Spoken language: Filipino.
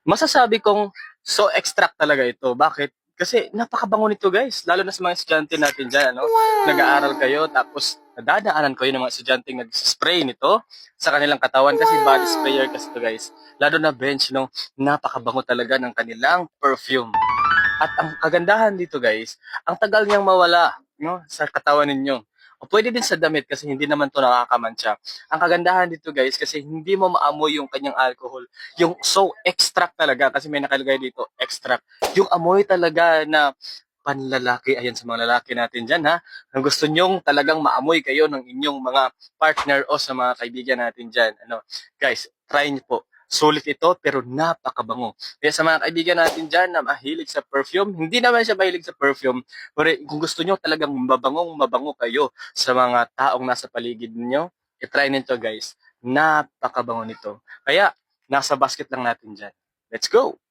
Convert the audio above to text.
Masasabi kong so extract talaga ito. Bakit? Kasi napakabango nito guys. Lalo na sa mga estudyante natin dyan. Ano? Nag-aaral kayo tapos nadadaanan kayo ng mga estudyante nag-spray nito sa kanilang katawan kasi body sprayer kasi ito guys. Lalo na bench, no? Napakabango talaga ng kanilang perfume. At ang kagandahan dito guys, ang tagal niyang mawala no, sa katawan ninyo. O pwede din sa damit kasi hindi naman to nakakamancha. Ang kagandahan dito guys kasi hindi mo maamoy yung kanyang alcohol. Yung so extract talaga kasi may nakalagay dito extract. Yung amoy talaga na panlalaki, ayan sa mga lalaki natin dyan ha, kung gusto nyong talagang maamoy kayo ng inyong mga partner o sa mga kaibigan natin dyan, ano, guys, try nyo po. Sulit ito pero napakabango. Kaya sa mga kaibigan natin dyan na mahilig sa perfume, hindi naman siya mahilig sa perfume, pero kung gusto nyo talagang mabangong mabango kayo sa mga taong nasa paligid niyo, i-try nito guys. Napakabango nito. Kaya, nasa basket lang natin dyan. Let's go!